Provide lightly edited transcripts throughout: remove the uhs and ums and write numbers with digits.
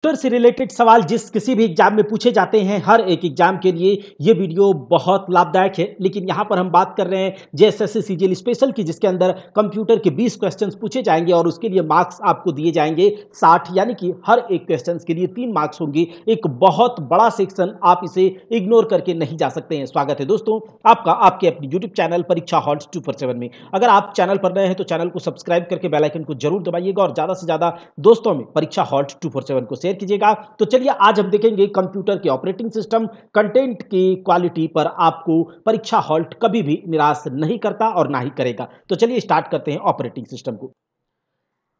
Computer से related सवाल जिस किसी भी एग्जाम में पूछे जाते हैं, हर एक एग्जाम के लिए ये वीडियो बहुत लाभदायक है। लेकिन यहाँ पर हम बात कर रहे हैं जेएसएससी सीजीएल स्पेशल की, जिसके अंदर कंप्यूटर के 20 क्वेश्चंस पूछे जाएंगे और उसके लिए मार्क्स आपको दिए जाएंगे 60, यानी कि हर एक क्वेश्चन के लिए 3 मार्क्स होंगे। एक बहुत बड़ा सेक्शन, आप इसे इग्नोर करके नहीं जा सकते हैं। स्वागत है दोस्तों आपका आपके अपने यूट्यूब चैनल परीक्षा हॉल्ट 247 में। अगर आप चैनल पर नए हैं तो चैनल को सब्सक्राइब करके बेल आइकन को जरूर दबाइएगा और ज्यादा से ज्यादा दोस्तों में परीक्षा हॉल्ट 247 को शेयर कीजिएगा। तो चलिए आज हम देखेंगे कंप्यूटर के ऑपरेटिंग सिस्टम कंटेंट की क्वालिटी पर आपको परीक्षा हॉल्ट कभी भी निराश नहीं करता और ना ही करेगा। तो चलिए स्टार्ट करते हैं ऑपरेटिंग सिस्टम को।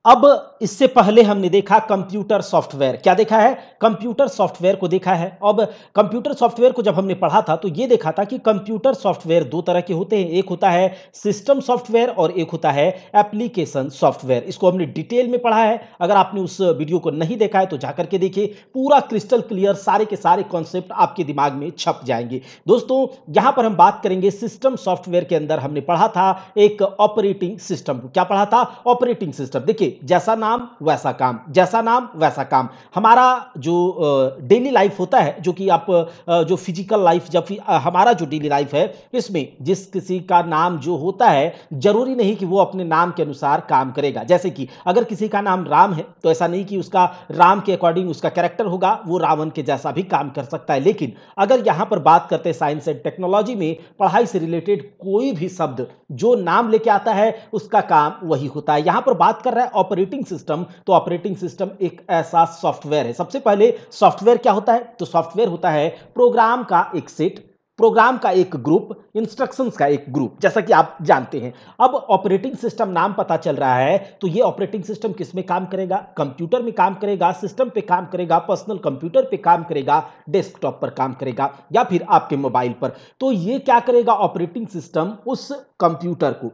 अब इससे पहले हमने देखा कंप्यूटर सॉफ्टवेयर। क्या देखा है? कंप्यूटर सॉफ्टवेयर को देखा है। अब कंप्यूटर सॉफ्टवेयर को जब हमने पढ़ा था तो यह देखा था कि कंप्यूटर सॉफ्टवेयर दो तरह के होते हैं। एक होता है सिस्टम सॉफ्टवेयर और एक होता है एप्लीकेशन सॉफ्टवेयर। इसको हमने डिटेल में पढ़ा है। अगर आपने उस वीडियो को नहीं देखा है तो जाकर के देखिए, पूरा क्रिस्टल क्लियर सारे के सारे कॉन्सेप्ट आपके दिमाग में छप जाएंगे। दोस्तों यहां पर हम बात करेंगे सिस्टम सॉफ्टवेयर के अंदर हमने पढ़ा था एक ऑपरेटिंग सिस्टम। क्या पढ़ा था? Operating system. देखिए जैसा नाम वैसा काम, जैसा नाम वैसा काम। हमारा जो डेली लाइफ होता है, जो कि आप जो फिजिकल लाइफ, जब हमारा जो डेली लाइफ है, इसमें जिस किसी का नाम जो होता है, जरूरी नहीं कि वो अपने नाम के अनुसार काम करेगा। जैसे कि अगर किसी का नाम राम है तो ऐसा नहीं कि उसका राम के अकॉर्डिंग उसका कैरेक्टर होगा, वो रावण के जैसा भी काम कर सकता है। लेकिन अगर यहां पर बात करते हैं साइंस एंड टेक्नोलॉजी में, पढ़ाई से रिलेटेड कोई भी शब्द जो नाम लेके आता है उसका काम वही होता है। यहां पर बात कर रहा है ऑपरेटिंग सिस्टम, तो ऑपरेटिंग सिस्टम एक ऐसा सॉफ्टवेयर है। सबसे पहले सॉफ्टवेयर क्या होता है? तो सॉफ्टवेयर होता है प्रोग्राम का एक सेट, प्रोग्राम का एक ग्रुप, इंस्ट्रक्शंस का एक ग्रुप, जैसा कि आप जानते हैं। अब ऑपरेटिंग सिस्टम नाम पता चल रहा है तो ये ऑपरेटिंग सिस्टम किस में काम करेगा? कंप्यूटर में काम करेगा, सिस्टम पे काम करेगा, पर्सनल कंप्यूटर पे काम करेगा, डेस्कटॉप पर काम करेगा या फिर आपके मोबाइल पर। तो ये क्या करेगा? ऑपरेटिंग सिस्टम उस कंप्यूटर को,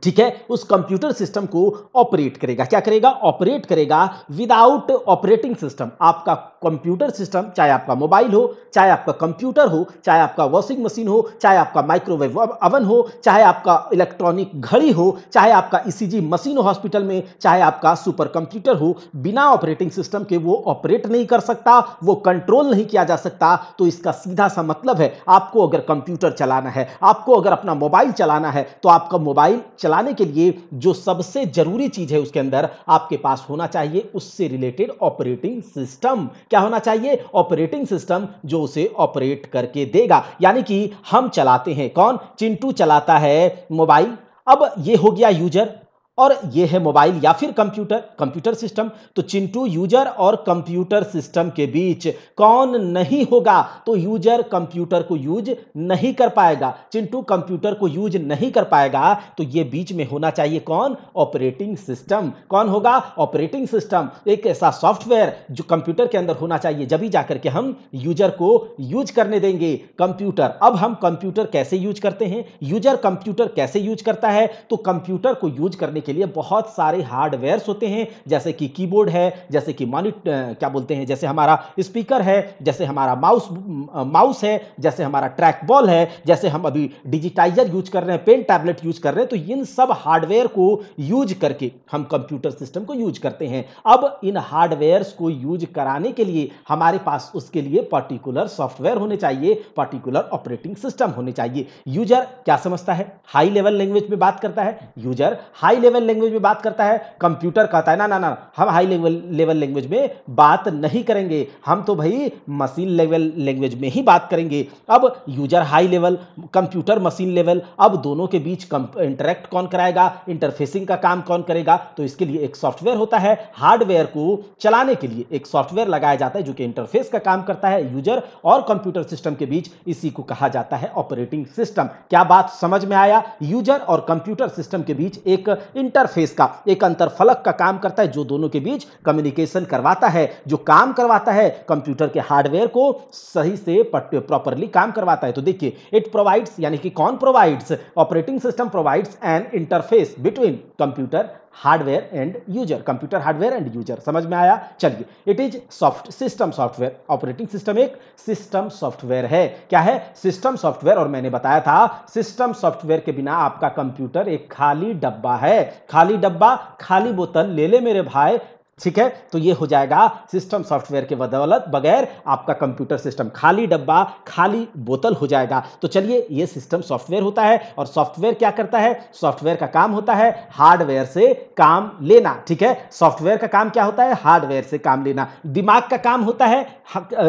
ठीक है, उस कंप्यूटर सिस्टम को ऑपरेट करेगा। क्या करेगा? ऑपरेट करेगा। विदाउट ऑपरेटिंग सिस्टम आपका कंप्यूटर सिस्टम, चाहे आपका मोबाइल हो, चाहे आपका कंप्यूटर हो, चाहे आपका वॉशिंग मशीन हो, चाहे आपका माइक्रोवेव अवन हो, चाहे आपका इलेक्ट्रॉनिक घड़ी हो, चाहे आपका ईसीजी मशीन हो हॉस्पिटल में, चाहे आपका सुपर कंप्यूटर हो, बिना ऑपरेटिंग सिस्टम के वो ऑपरेट नहीं कर सकता, वो कंट्रोल नहीं किया जा सकता। तो इसका सीधा सा मतलब है, आपको अगर कंप्यूटर चलाना है, आपको अगर अपना मोबाइल चलाना है, तो आपका मोबाइल चलाने के लिए जो सबसे जरूरी चीज है उसके अंदर आपके पास होना चाहिए उससे रिलेटेड ऑपरेटिंग सिस्टम। क्या होना चाहिए? ऑपरेटिंग सिस्टम जो उसे ऑपरेट करके देगा। यानी कि हम चलाते हैं, कौन? चिंटू चलाता है मोबाइल। अब ये हो गया यूजर और ये है मोबाइल या फिर कंप्यूटर, कंप्यूटर सिस्टम। तो चिंटू यूजर और कंप्यूटर सिस्टम के बीच कौन नहीं होगा? तो यूजर कंप्यूटर को यूज नहीं कर पाएगा, चिंटू कंप्यूटर को यूज नहीं कर पाएगा। तो ये बीच में होना चाहिए कौन? Operating system. कौन होगा? Operating system. एक ऐसा सॉफ्टवेयर जो कंप्यूटर के अंदर होना चाहिए, जब ही जाकर के हम यूजर को यूज करने देंगे कंप्यूटर। अब हम कंप्यूटर कैसे यूज करते हैं, यूजर कंप्यूटर कैसे यूज करता है? तो कंप्यूटर को यूज करने के लिए बहुत सारे हार्डवेयर्स होते हैं, जैसे कि कीबोर्ड है, जैसे कि क्या बोलते हैं, जैसे हमारा स्पीकर है, जैसे हमारा माउस है, जैसे हमारा ट्रैक बॉल है, जैसे हम अभी डिजिटाइजर यूज कर रहे हैं, पेन टैबलेट यूज कर रहे हैं। तो इन सब हार्डवेयर को यूज करके हम कंप्यूटर सिस्टम को यूज करते हैं। अब इन हार्डवेयर्स को यूज कराने के लिए हमारे पास उसके लिए पर्टिकुलर सॉफ्टवेयर होने चाहिए, पर्टिकुलर ऑपरेटिंग सिस्टम होने चाहिए। यूजर क्या समझता है? हाई लेवल लैंग्वेज में बात करता है यूजर, हाई लेवल लैंग्वेज में बात करता है। कंप्यूटर कहता है ना ना ना, हम हाई लेवल लैंग्वेज में बात नहीं करेंगे, हम तो भाई मशीन लेवल लैंग्वेज में ही बात करेंगे। अब user high level, computer machine level, अब दोनों के बीच इंटरेक्ट कौन कराएगा? इंटरफेसिंग का काम कौन करेगा? तो इसके लिए एक सॉफ्टवेयर होता है। हार्डवेयर को चलाने के लिए एक सॉफ्टवेयर लगाया जाता है जो कि इंटरफेस का काम करता है यूजर और कंप्यूटर सिस्टम के बीच। इसी को कहा जाता है ऑपरेटिंग सिस्टम। क्या बात समझ में आया? यूजर और कंप्यूटर सिस्टम के बीच एक इंटरफेस का, एक अंतरफलक का काम करता है जो दोनों के बीच कम्युनिकेशन करवाता है, जो काम करवाता है कंप्यूटर के हार्डवेयर को सही से प्रॉपर्ली काम करवाता है। तो देखिए, इट प्रोवाइड्स, यानी कि कौन provides? Operating system provides N interface between computer hardware and user, computer hardware and user. समझ में आया? चलिए, it is soft system software. Operating system एक सिस्टम सॉफ्टवेयर है। क्या है? System software. और मैंने बताया था सिस्टम सॉफ्टवेयर के बिना आपका कंप्यूटर एक खाली डब्बा है। खाली डब्बा, खाली बोतल ले ले मेरे भाई, ठीक है, तो ये हो जाएगा सिस्टम सॉफ्टवेयर के बदौलत बगैर आपका कंप्यूटर सिस्टम खाली डब्बा खाली बोतल हो जाएगा। तो चलिए, ये सिस्टम सॉफ्टवेयर होता है और सॉफ्टवेयर क्या करता है? सॉफ्टवेयर का काम होता है हार्डवेयर से काम लेना। ठीक है, सॉफ्टवेयर का काम क्या होता है? हार्डवेयर से काम लेना। दिमाग का काम होता है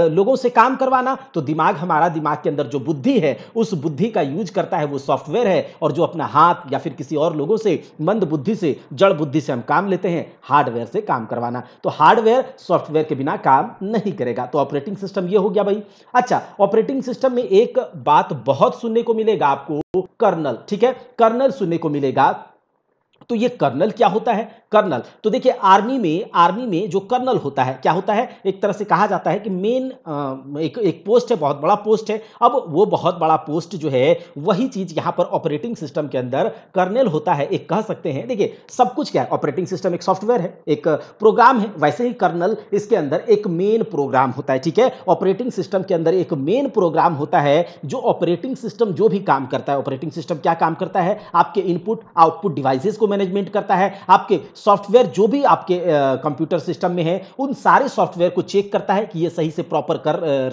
लोगों से काम करवाना। तो दिमाग, हमारा दिमाग के अंदर जो बुद्धि है, उस बुद्धि का यूज करता है वो सॉफ्टवेयर है, और जो अपना हाथ या फिर किसी और लोगों से मंद बुद्धि से, जड़ बुद्धि से हम काम लेते हैं, हार्डवेयर से काम करवाना। तो हार्डवेयर सॉफ्टवेयर के बिना काम नहीं करेगा। तो ऑपरेटिंग सिस्टम ये हो गया भाई। अच्छा, ऑपरेटिंग सिस्टम में एक बात बहुत सुनने को मिलेगा आपको, कर्नल। ठीक है, कर्नल सुनने को मिलेगा। तो ये कर्नल क्या होता है? कर्नल, तो देखिए आर्मी में जो कर्नल होता है, क्या होता है? एक तरह से कहा जाता है कि मेन एक पोस्ट है, बहुत बड़ा पोस्ट है। अब वो बहुत बड़ा पोस्ट जो है, वही चीज यहां पर ऑपरेटिंग सिस्टम के अंदर कर्नल होता है। एक कह सकते हैं, देखिए सब कुछ क्या है, ऑपरेटिंग सिस्टम एक सॉफ्टवेयर है, एक प्रोग्राम है, वैसे ही कर्नल इसके अंदर एक मेन प्रोग्राम होता है। ठीक है, ऑपरेटिंग सिस्टम के अंदर एक मेन प्रोग्राम होता है, जो ऑपरेटिंग सिस्टम जो भी काम करता है, ऑपरेटिंग सिस्टम क्या काम करता है? आपके इनपुट आउटपुट डिवाइसेस को मैनेजमेंट करता है, आपके सॉफ्टवेयर जो भी आपके कंप्यूटर सिस्टम में है, उन सारे सॉफ्टवेयर को चेक करता है कि ये सही से प्रॉपर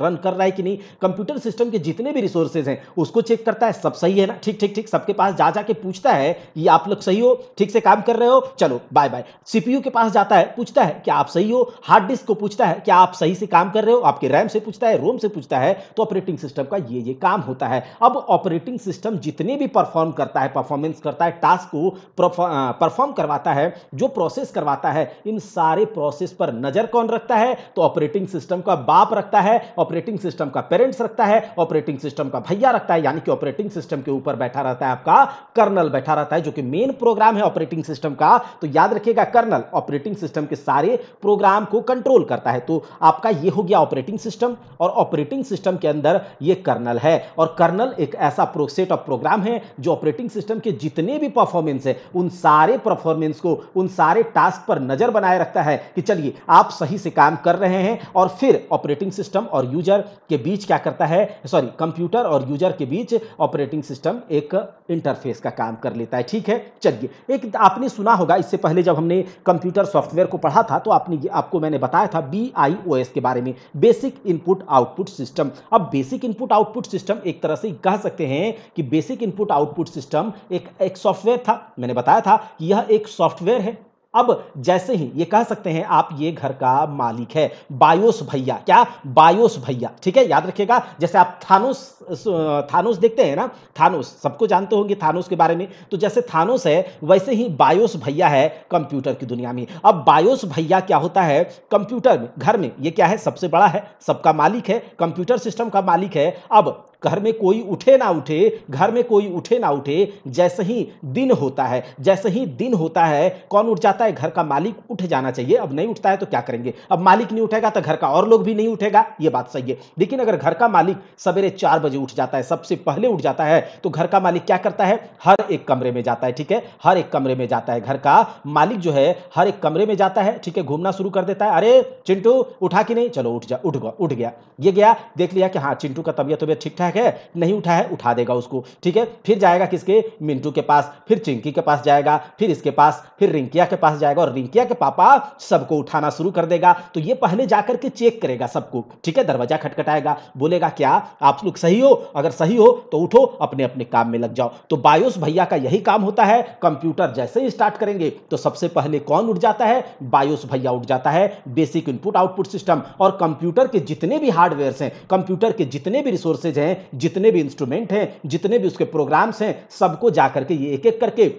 रन कर रहा है कि नहीं। कंप्यूटर सिस्टम के जितने भी रिसोर्सेज हैं उसको चेक करता है, सब सही है ना, ठीक ठीक ठीक, सबके पास जा जाके पूछता है ये आप लोग सही हो, ठीक से काम कर रहे हो, चलो बाय बाय। सीपीयू के पास जाता है, पूछता है क्या आप सही हो। हार्ड डिस्क को पूछता है क्या आप सही से काम कर रहे हो, आपके रैम से पूछता है, रोम से पूछता है। तो ऑपरेटिंग सिस्टम का ये काम होता है। अब ऑपरेटिंग सिस्टम जितने भी परफॉर्म करता है, परफॉर्मेंस करता है, टास्क को परफॉर्म करवाता है, जो प्रोसेस करवाता है, इन सारे प्रोसेस पर नजर कौन रखता है? तो ऑपरेटिंग सिस्टम का बाप रखता है, ऑपरेटिंग सिस्टम का पेरेंट्स रखता है, ऑपरेटिंग सिस्टम का भैया रखता है। यानी कि ऑपरेटिंग सिस्टम के ऊपर बैठा रहता है आपका कर्नल, बैठा रहता है, जो कि मेन प्रोग्राम है ऑपरेटिंग सिस्टम का। तो याद रखिएगा, कर्नल ऑपरेटिंग सिस्टम के सारे प्रोग्राम को कंट्रोल करता है। तो आपका ये हो गया ऑपरेटिंग सिस्टम, और ऑपरेटिंग सिस्टम के अंदर ये कर्नल है। और कर्नल एक ऐसा सेट ऑफ प्रोग्राम है जो ऑपरेटिंग सिस्टम के जितने भी परफॉर्मेंस है, उन सारे परफॉर्मेंस को, उन सारे टास्क पर नजर बनाए रखता है कि चलिए आप सही से काम कर रहे हैं। और फिर ऑपरेटिंग सिस्टम और यूजर के बीच क्या करता है, सॉरी, कंप्यूटर और यूजर के बीच ऑपरेटिंग सिस्टम एक इंटरफेस का काम कर लेता है। ठीक है, चलिए, एक आपने सुना होगा, इससे पहले जब हमने कंप्यूटर सॉफ्टवेयर को पढ़ा था, तो आपको मैंने बताया था BIOS के बारे में, बेसिक इनपुट आउटपुट सिस्टम। अब बेसिक इनपुट आउटपुट सिस्टम एक तरह से कह सकते हैं कि बेसिक इनपुट आउटपुट सिस्टम एक सॉफ्टवेयर था। मैंने बताया था कि यह एक सॉफ्टवेयर है। अब जैसे ही ये कह सकते हैं आप, ये घर का मालिक है, बायोस भैया, क्या? बायोस भैया। ठीक है, याद रखिएगा, जैसे आप थानोस देखते हैं ना, थानोस सबको जानते होंगे थानोस के बारे में। तो जैसे थानोस है, वैसे ही बायोस भैया है कंप्यूटर की दुनिया में। अब बायोस भैया क्या होता है कंप्यूटर में, घर में? ये क्या है? सबसे बड़ा है, सबका मालिक है, कंप्यूटर सिस्टम का मालिक है। अब घर में कोई उठे ना उठे, घर में कोई उठे ना उठे, जैसे ही दिन होता है, जैसे ही दिन होता है, कौन उठ जाता है? घर का मालिक उठ जाना चाहिए। अब नहीं उठता है तो क्या करेंगे? अब मालिक नहीं उठेगा तो घर का और लोग भी नहीं उठेगा, ये बात सही है। लेकिन अगर घर का मालिक सवेरे 4 बजे उठ जाता है, सबसे पहले उठ जाता है, तो घर का मालिक क्या करता है? हर एक कमरे में जाता है। ठीक है, हर एक कमरे में जाता है, घर का मालिक जो है हर एक कमरे में जाता है। ठीक है, घूमना शुरू कर देता है, अरे चिंटू उठा कि नहीं, चलो उठ जा, उठ गया। ये गया, देख लिया कि हाँ चिंटू का तबियत ठीक ठाक है, नहीं उठा है, उठा देगा उसको। ठीक है, फिर जाएगा किसके? मिंटू के पास, फिर चिंकी के पास जाएगा, फिर इसके पास, फिर रिंकिया के पास जाएगा, और रिंकिया के पापा सबको उठाना शुरू कर देगा। तो ये पहले जाकर के चेक करेगा सबको। ठीक है, दरवाजा खटखटाएगा, बोलेगा क्या आप लोग सही हो? अगर सही हो तो उठो, अपने अपने काम में लग जाओ। तो बायोस भैया का यही काम होता है। कंप्यूटर जैसे ही स्टार्ट करेंगे तो सबसे पहले कौन उठ जाता है? बायोस भैया उठ जाता है, बेसिक इनपुट आउटपुट सिस्टम। और कंप्यूटर के जितने भी हार्डवेयर हैं, कंप्यूटर के जितने भी रिसोर्सेज हैं, जितने भी इंस्ट्रूमेंट हैं, जितने भी उसके प्रोग्राम्स हैं, सबको जाकर के ये एक एक करके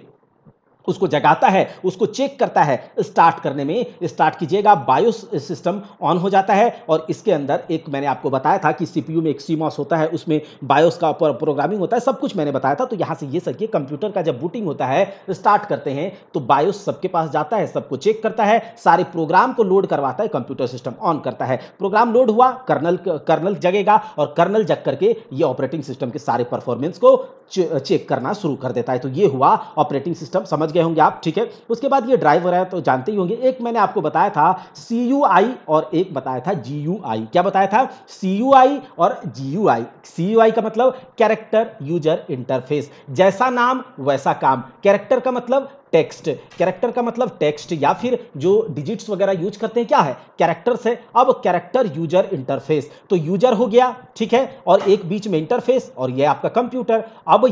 उसको जगाता है, उसको चेक करता है। स्टार्ट करने में, स्टार्ट कीजिएगा, बायोस सिस्टम ऑन हो जाता है। और इसके अंदर एक मैंने आपको बताया था कि सीपीयू में एक सीमॉस होता है, उसमें बायोस का प्रोग्रामिंग होता है, सब कुछ मैंने बताया था। तो यहां से ये सके कंप्यूटर का जब बूटिंग होता है, स्टार्ट करते हैं, तो बायोस सबके पास जाता है, सबको चेक करता है, सारे प्रोग्राम को लोड करवाता है, कंप्यूटर सिस्टम ऑन करता है। प्रोग्राम लोड हुआ, कर्नल जगेगा, और कर्नल जग करके ये ऑपरेटिंग सिस्टम के सारे परफॉर्मेंस को चेक करना शुरू कर देता है। तो ये हुआ ऑपरेटिंग सिस्टम, समझ गए होंगे आप। ठीक है, उसके बाद ये ड्राइवर है तो जानते ही होंगे। एक मैंने आपको बताया था CUI और एक बताया था GUI। क्या बताया था? CUI और GUI। CUI का मतलब कैरेक्टर यूजर इंटरफेस, जैसा नाम वैसा काम। कैरेक्टर का मतलब टेक्स्ट। कैरेक्टर का मतलब टेक्स्ट या फिर जो डिजिट्स वगैरह यूज करते हैं क्या है, कैरेक्टर्स है। अब कैरेक्टर यूजर इंटरफेस, तो यूजर हो गया, ठीक है, और एक बीच में इंटरफेस और ये आपका कंप्यूटर। अब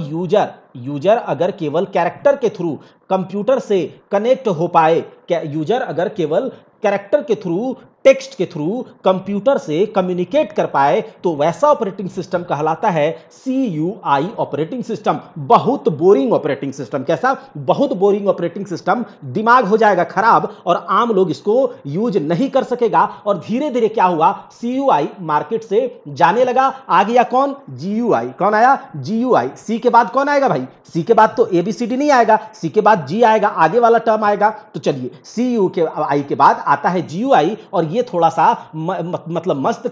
यूजर अगर केवल कैरेक्टर के थ्रू कंप्यूटर से कनेक्ट हो पाए, यूजर अगर केवल कैरेक्टर के थ्रू, टेक्स्ट के थ्रू कंप्यूटर से कम्युनिकेट कर पाए, तो वैसा ऑपरेटिंग सिस्टम कहलाता है CUI ऑपरेटिंग सिस्टम। बहुत बोरिंग ऑपरेटिंग सिस्टम। कैसा? बहुत बोरिंग ऑपरेटिंग सिस्टम। दिमाग हो जाएगा खराब और आम लोग इसको यूज नहीं कर सकेगा। और धीरे धीरे क्या हुआ, CUI मार्केट से जाने लगा। आ गया कौन? GUI। कौन आया? GUI। सी के बाद कौन आएगा भाई? सी के बाद तो ABCD नहीं आएगा, सी के बाद G आएगा, आगे वाला टर्म आएगा। तो चलिए, CUI के बाद आता है GUI, और ये थोड़ा सा मतलब मस्त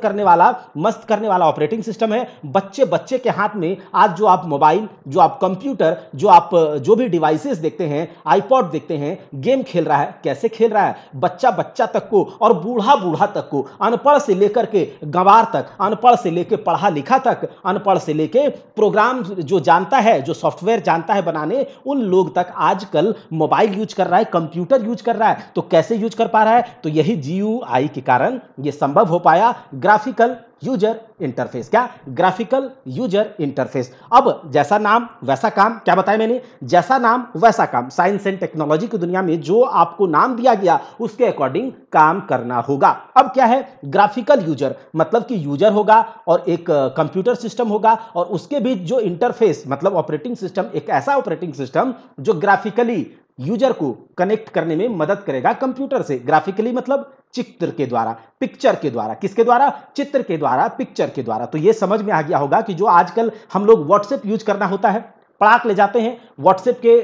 करने वाला ऑपरेटिंग सिस्टम है। बच्चे के हाथ में आज जो आप मोबाइल, जो आप कंप्यूटर, जो भी डिवाइसेस देखते हैं, आईपॉड देखते हैं, गेम खेल रहा है। कैसे खेल रहा है? बच्चा तक को और बूढ़ा तक को, अनपढ़ से लेकर के गंवार तक, अनपढ़ से लेकर पढ़ा लिखा तक, अनपढ़ से लेकर प्रोग्राम जो जानता है, जो सॉफ्टवेयर जानता है बनाने, उन लोग तक आजकल मोबाइल यूज कर रहा है, कंप्यूटर यूज कर रहा है। तो कैसे यूज कर पा रहा है? तो यही GUI के कारण यह संभव हो पाया। Graphical user interface. क्या? Graphical user interface. अब जैसा नाम वैसा काम। क्या बताया मैंने? जैसा नाम वैसा काम। साइंस एंड टेक्नोलॉजी की दुनिया में जो आपको नाम दिया गया उसके अकॉर्डिंग काम करना होगा। अब क्या है? ग्राफिकल यूजर मतलब कि यूजर होगा और एक कंप्यूटर सिस्टम होगा, और उसके बीच जो इंटरफेस मतलब ऑपरेटिंग सिस्टम, एक ऐसा ऑपरेटिंग सिस्टम जो ग्राफिकली यूजर को कनेक्ट करने में मदद करेगा कंप्यूटर से। ग्राफिकली मतलब चित्र के द्वारा, पिक्चर के द्वारा। किसके द्वारा? चित्र के द्वारा, पिक्चर के द्वारा। तो यह समझ में आ गया होगा कि जो आजकल हम लोग व्हाट्सएप यूज करना होता है, पड़ाक ले जाते हैं, व्हाट्सएप के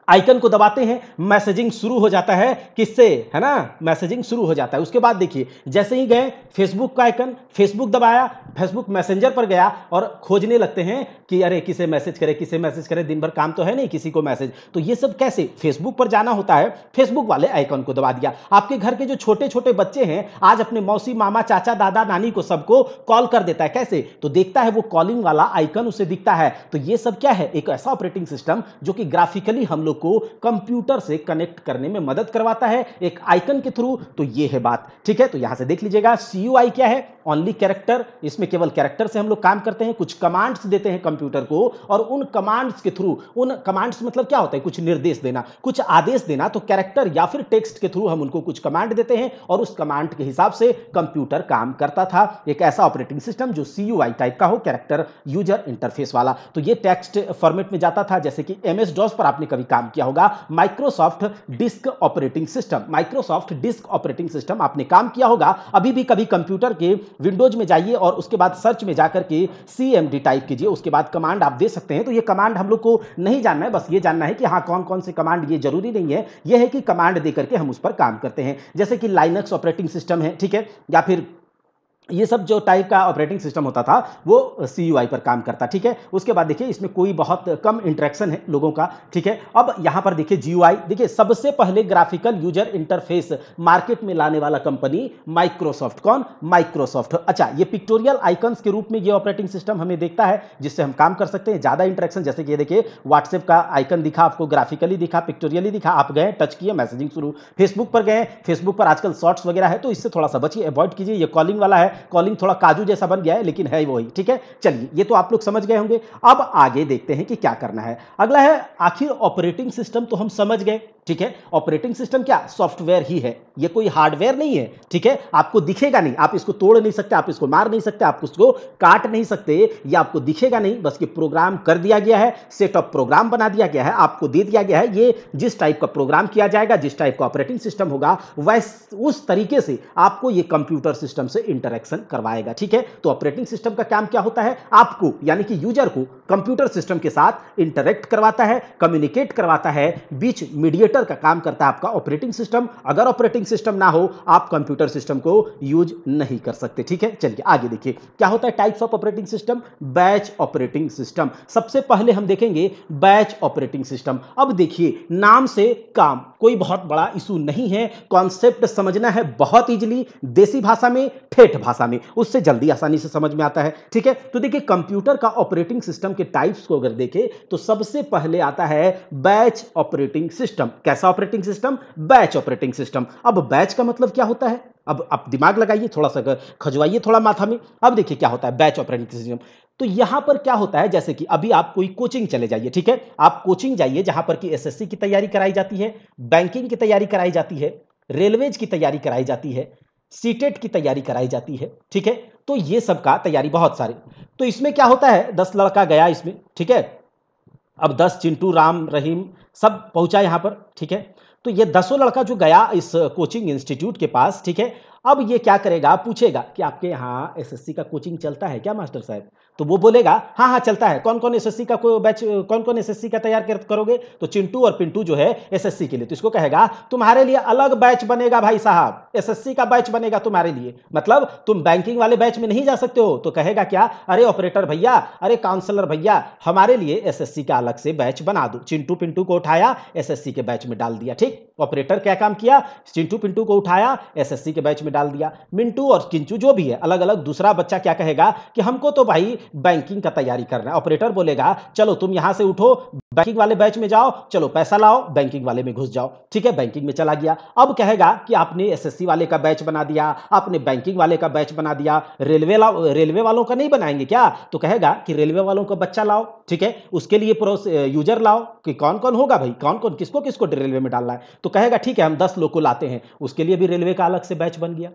आइकन को दबाते हैं, मैसेजिंग शुरू हो जाता है। किससे? है ना, मैसेजिंग शुरू हो जाता है। उसके बाद देखिए, जैसे ही गए फेसबुक का आइकन, फेसबुक दबाया, फेसबुक मैसेंजर पर गया और खोजने लगते हैं कि अरे किसे मैसेज करे, दिन भर काम तो है नहीं किसी को मैसेज। तो ये सब कैसे? फेसबुक पर जाना होता है, फेसबुक वाले आइकन को दबा दिया। आपके घर के जो छोटे छोटे बच्चे हैं आज अपने मौसी, मामा, चाचा, दादा, नानी को सबको कॉल कर देता है। कैसे? तो देखता है वो कॉलिंग वाला आइकन उसे दिखता है। तो ये सब क्या है? एक ऐसा ऑपरेटिंग सिस्टम जो कि ग्राफिकली हम लोग को कंप्यूटर से कनेक्ट करने में मदद करवाता है एक आइकन के थ्रू। तो ये है बात, ठीक है। तो यहां से देख लीजिएगा, CUI क्या है? Only character. इसमें केवल कैरेक्टर से हम लोग काम करते हैं, कुछ कमांड्स देते हैं कंप्यूटर को, और उन कमांड्स के थ्रू, उन कमांड्स मतलब क्या होता है? कुछ निर्देश देना, कुछ आदेश देना। तो कैरेक्टर या फिर टेक्स्ट के थ्रू हम उनको कुछ कमांड देते हैं और उस कमांड के हिसाब से कंप्यूटर काम करता था। एक ऐसा ऑपरेटिंग सिस्टम जो CUI टाइप का हो, कैरेक्टर यूजर इंटरफेस वाला। तो ये टेक्स्ट फॉर्मेट में जाता था, जैसे कि MS-DOS पर आपने कभी काम किया होगा, Microsoft disk operating system. Microsoft disk operating system आपने काम किया होगा। अभी भी कभी कंप्यूटर के विंडोज में जाइए और उसके बाद सर्च में जाकर के CMD टाइप कीजिए, उसके बाद कमांड आप दे सकते हैं। तो ये कमांड हम लोग को नहीं जानना है, बस ये जानना है कि हाँ कौन कौन से कमांड, ये जरूरी नहीं है, ये है कि कमांड दे करके हम उस पर काम करते हैं। जैसे कि लाइनक्स ऑपरेटिंग सिस्टम है, ठीक है, या फिर ये सब जो टाइप का ऑपरेटिंग सिस्टम होता था वो CUI पर काम करता, ठीक है। उसके बाद देखिए इसमें कोई बहुत कम इंटरेक्शन है लोगों का, ठीक है। अब यहां पर देखिए GUI, देखिए सबसे पहले ग्राफिकल यूजर इंटरफेस मार्केट में लाने वाला कंपनी माइक्रोसॉफ्ट। कौन? माइक्रोसॉफ्ट। अच्छा, ये पिक्टोरियल आइकन्स के रूप में ये ऑपरेटिंग सिस्टम हमें देखता है, जिससे हम काम कर सकते हैं, ज्यादा इंटरेक्शन। जैसे कि ये देखिए व्हाट्सएप का आइकन दिखा आपको, ग्राफिकली दिखा, पिक्टोरियली दिखा, आप गए टच किए, मैसेजिंग शुरू। फेसबुक पर गए, फेसबुक पर आजकल शॉर्ट्स वगैरह है, तो इससे थोड़ा सा बचिए, अवॉइड कीजिए। ये कॉलिंग वाला है, कॉलिंग थोड़ा काजू जैसा बन गया है लेकिन है वही, ठीक है। चलिए, ये तो आप लोग समझ गए होंगे। अब आगे देखते हैं कि क्या करना है। अगला है, आखिर ऑपरेटिंग सिस्टम तो हम समझ गए, ठीक है। ऑपरेटिंग सिस्टम क्या? सॉफ्टवेयर ही है, ये कोई हार्डवेयर नहीं है, ठीक है। आपको दिखेगा नहीं, आप इसको तोड़ नहीं सकते, आप इसको मार नहीं सकते, आप उसको काट नहीं सकते, ये आपको दिखेगा नहीं, बस ये प्रोग्राम कर दिया गया है, सेट ऑफ प्रोग्राम बना दिया गया है, आपको दे दिया गया है। ये जिस टाइप का प्रोग्राम किया जाएगा, जिस टाइप का ऑपरेटिंग सिस्टम होगा, उस तरीके से आपको ये कंप्यूटर सिस्टम से इंटरेक्शन करवाएगा, ठीक है। तो ऑपरेटिंग सिस्टम का काम क्या होता है? आपको यानी कि यूजर को कंप्यूटर सिस्टम के साथ इंटरेक्ट करवाता है, कम्युनिकेट करवाता है, बीच मीडिएटर का काम करता है आपका ऑपरेटिंग सिस्टम। अगर ऑपरेटिंग सिस्टम ना हो, आप कंप्यूटर सिस्टम को यूज नहीं कर सकते, ठीक है। चलिए आगे देखिए क्या होता है types of operating system. Batch operating system, सबसे पहले हम देखेंगे बैच ऑपरेटिंग सिस्टम। अब देखिए, नाम से काम, कोई बहुत बड़ा इशू नहीं है, कॉन्सेप्ट समझना है बहुत इजीली, देसी भाषा में, ठेठ भाषा भाषा में, उससे जल्दी आसानी से समझ में आता है। ठीक है, तो देखिए कंप्यूटर का ऑपरेटिंग सिस्टम के टाइप्स को अगर देखें तो सबसे पहले आता है बैच ऑपरेटिंग सिस्टम। कैसा operating system? Batch operating system. अब बैच का मतलब क्या होता है? अब आप दिमाग लगाइए, थोड़ा सा खजवाइए थोड़ा माथा में। अब देखिए क्या होता है बैच ऑपरेटिंग सिस्टम। तो यहां पर क्या होता है, जैसे कि अभी आप कोई कोचिंग चले जाइए, ठीक है, आप कोचिंग जाइए जहां पर कि एसएससी की तैयारी कराई जाती है, बैंकिंग की तैयारी कराई जाती है, रेलवेज की तैयारी कराई जाती है, सीटेट की तैयारी कराई जाती है। ठीक है, तो ये सब का तैयारी बहुत सारे। तो इसमें क्या होता है, 10 लड़का गया इसमें, ठीक है, अब 10 चिंटू, राम, रहीम सब पहुंचा यहां पर। ठीक है, तो ये 10 लड़का जो गया इस कोचिंग इंस्टीट्यूट के पास, ठीक है, अब ये क्या करेगा, पूछेगा कि आपके यहाँ एसएससी का कोचिंग चलता है क्या मास्टर साहब? तो वो बोलेगा हाँ हाँ चलता है। कौन कौन एसएससी का कोई बैच, कौन कौन एसएससी का तैयार करोगे? तो चिंटू और पिंटू जो है एसएससी के लिए, तो इसको कहेगा तुम्हारे लिए अलग बैच बनेगा भाई साहब, एसएससी का बैच बनेगा तुम्हारे लिए, मतलब तुम बैंकिंग वाले बैच में नहीं जा सकते हो। तो कहेगा क्या, अरे ऑपरेटर भैया, अरे काउंसलर भैया, हमारे लिए एसएससी का अलग से बैच बना दो। चिंटू पिंटू को उठाया, एसएससी के बैच में डाल दिया। ठीक, ऑपरेटर क्या काम किया, चिंटू पिंटू को उठाया, एसएससी के बैच में डाल दिया। मिंटू और किंचू जो भी है अलग अलग, दूसरा बच्चा क्या कहेगा कि हमको तो भाई बैंकिंग का तैयारी करना है। ऑपरेटर बोलेगा चलो तुम यहां से उठो, बैंकिंग वाले बैच में जाओ, चलो पैसा लाओ, बैंकिंग वाले में घुस जाओ। ठीक है, बैंकिंग में चला गया। अब कहेगा कि आपने एसएससी वाले का बैच बना दिया, आपने बैंकिंग वाले का बैच बना दिया, रेलवे वालों का नहीं बनाएंगे क्या? तो कहेगा कि रेलवे वालों का बच्चा लाओ। ठीक है, उसके लिए यूजर लाओ कि कौन कौन होगा भाई, कौन कौन किसको किसको रेलवे में डालना है। तो कहेगा ठीक है हम 10 लोग को लाते हैं, उसके लिए भी रेलवे का अलग से बैच बन गया।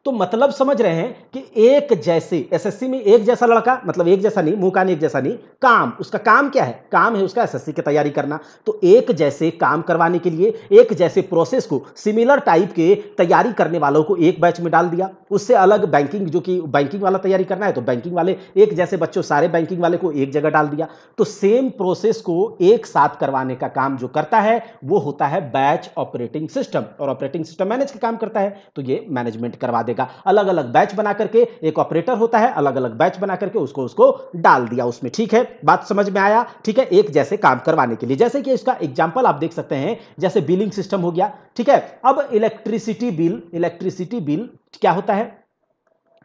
तो मतलब समझ रहे हैं कि एक जैसे एसएससी में एक जैसा लड़का, मतलब एक जैसा नहीं, मुंह का नहीं, एक जैसा नहीं, काम, उसका काम क्या है, काम है उसका एसएससी की तैयारी करना। तो एक जैसे काम करवाने के लिए एक जैसे प्रोसेस को, सिमिलर टाइप के तैयारी करने वालों को एक बैच में डाल दिया। उससे अलग बैंकिंग, जो कि बैंकिंग वाला तैयारी करना है तो बैंकिंग वाले एक जैसे बच्चों सारे बैंकिंग वाले को एक जगह डाल दिया। तो सेम प्रोसेस को एक साथ करवाने का काम जो करता है वो होता है बैच ऑपरेटिंग सिस्टम। और ऑपरेटिंग सिस्टम मैनेज का काम करता है, तो ये मैनेजमेंट करवा देगा। अलग अलग बैच बना करके, एक ऑपरेटर होता है, अलग अलग बैच बना करके उसको डाल दिया उसमें। ठीक है, बात समझ में आया? ठीक है, एक जैसे काम करवाने के लिए, जैसे कि इसका एग्जांपल आप देख सकते हैं, जैसे बिलिंग सिस्टम हो गया। ठीक है, अब इलेक्ट्रिसिटी बिल क्या होता है,